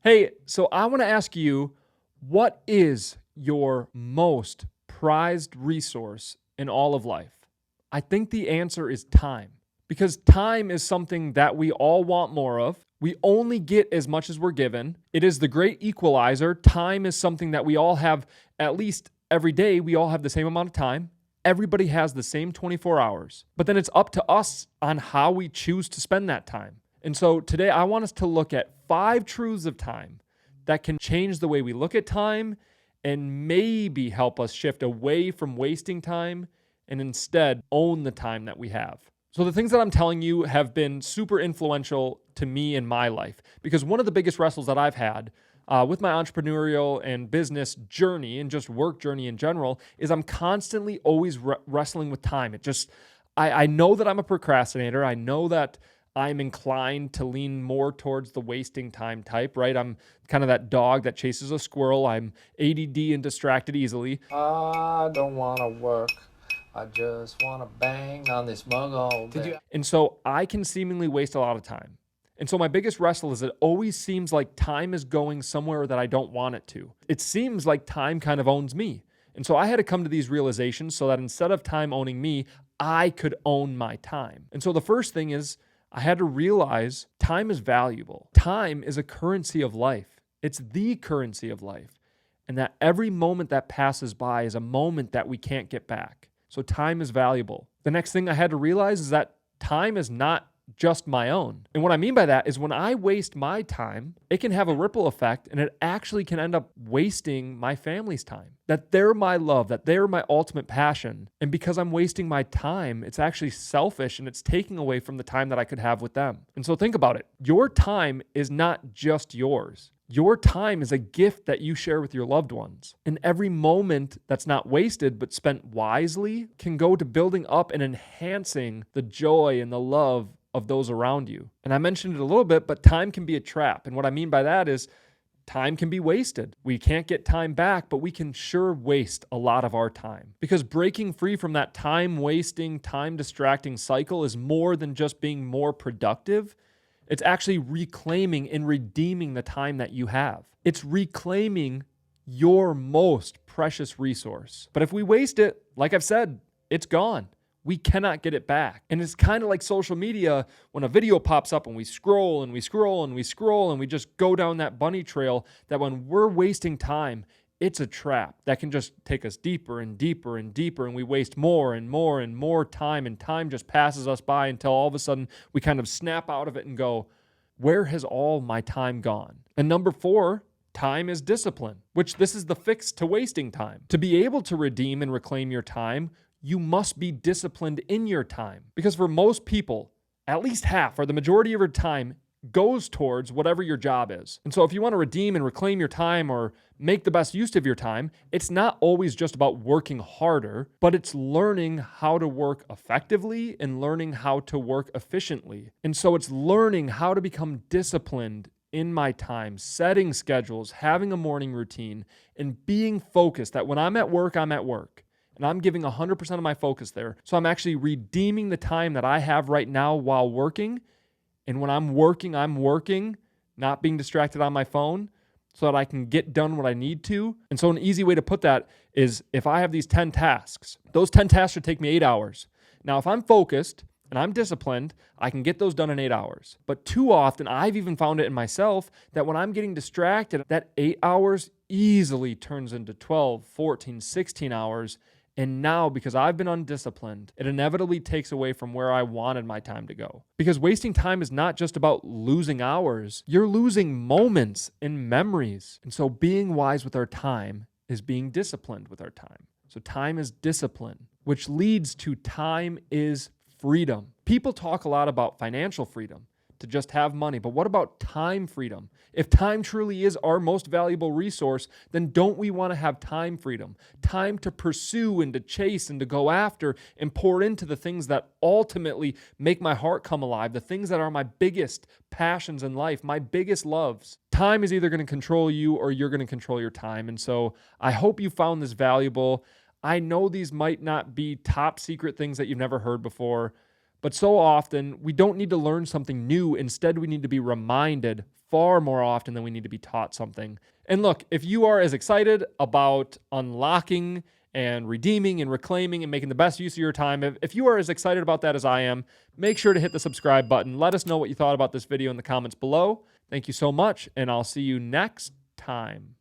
Hey, so I want to ask you, what is your most prized resource in all of life? I think the answer is time, because time is something that we all want more of. We only get as much as we're given. It is the great equalizer. Time is something that we all have at least every day. We all have the same amount of time. Everybody has the same 24 hours. But then it's up to us on how we choose to spend that time. And so today I want us to look at 5 truths of time that can change the way we look at time and maybe help us shift away from wasting time and instead own the time that we have. So the things that I'm telling you have been super influential to me in my life, because one of the biggest wrestles that I've had with my entrepreneurial and business journey and just work journey in general is I'm constantly always wrestling with time. I know that I'm a procrastinator. I know that I'm inclined to lean more towards the wasting time type, right? I'm kind of that dog that chases a squirrel. I'm ADD and distracted easily. I don't want to work. I just want to bang on this mug all day. And so I can seemingly waste a lot of time. And so my biggest wrestle is it always seems like time is going somewhere that I don't want it to. It seems like time kind of owns me. And so I had to come to these realizations so that instead of time owning me, I could own my time. And so the first thing is I had to realize time is valuable. Time is a currency of life. It's the currency of life. And that every moment that passes by is a moment that we can't get back. So time is valuable. The next thing I had to realize is that time is not just my own. And what I mean by that is when I waste my time, it can have a ripple effect and it actually can end up wasting my family's time. That they're my love, that they're my ultimate passion. And because I'm wasting my time, it's actually selfish and it's taking away from the time that I could have with them. And so think about it. Your time is not just yours. Your time is a gift that you share with your loved ones. And every moment that's not wasted but spent wisely can go to building up and enhancing the joy and the love of those around you. And I mentioned it a little bit, but time can be a trap. And what I mean by that is time can be wasted. We can't get time back, but we can sure waste a lot of our time. Because breaking free from that time wasting, time distracting cycle is more than just being more productive. It's actually reclaiming and redeeming the time that you have. It's reclaiming your most precious resource. But if we waste it, like I've said, it's gone. We cannot get it back. And it's kind of like social media when a video pops up and we scroll and we scroll and we scroll and we just go down that bunny trail, that when we're wasting time, it's a trap that can just take us deeper and deeper and deeper, and we waste more and more and more time, and time just passes us by until all of a sudden we kind of snap out of it and go, where has all my time gone? And number 4, time is discipline, which this is the fix to wasting time. To be able to redeem and reclaim your time, you must be disciplined in your time. Because for most people, at least half or the majority of your time goes towards whatever your job is. And so if you want to redeem and reclaim your time or make the best use of your time, it's not always just about working harder, but it's learning how to work effectively and learning how to work efficiently. And so it's learning how to become disciplined in my time, setting schedules, having a morning routine, and being focused that when I'm at work, I'm at work. And I'm giving 100% of my focus there. So I'm actually redeeming the time that I have right now while working. And when I'm working, not being distracted on my phone so that I can get done what I need to. And so an easy way to put that is if I have these 10 tasks, those 10 tasks should take me 8 hours. Now, if I'm focused and I'm disciplined, I can get those done in 8 hours. But too often, I've even found it in myself that when I'm getting distracted, that 8 hours easily turns into 12, 14, 16 hours. And now, because I've been undisciplined, it inevitably takes away from where I wanted my time to go. Because wasting time is not just about losing hours. You're losing moments and memories. And so being wise with our time is being disciplined with our time. So time is discipline, which leads to time is freedom. People talk a lot about financial freedom, to just have money. But what about time freedom? If time truly is our most valuable resource, then don't we want to have time freedom? Time to pursue and to chase and to go after and pour into the things that ultimately make my heart come alive, the things that are my biggest passions in life, my biggest loves. Time is either going to control you or you're going to control your time. And so I hope you found this valuable. I know these might not be top secret things that you've never heard before, But so often, we don't need to learn something new. Instead, we need to be reminded far more often than we need to be taught something. And look, if you are as excited about unlocking and redeeming and reclaiming and making the best use of your time, if you are as excited about that as I am, make sure to hit the subscribe button. Let us know what you thought about this video in the comments below. Thank you so much, and I'll see you next time.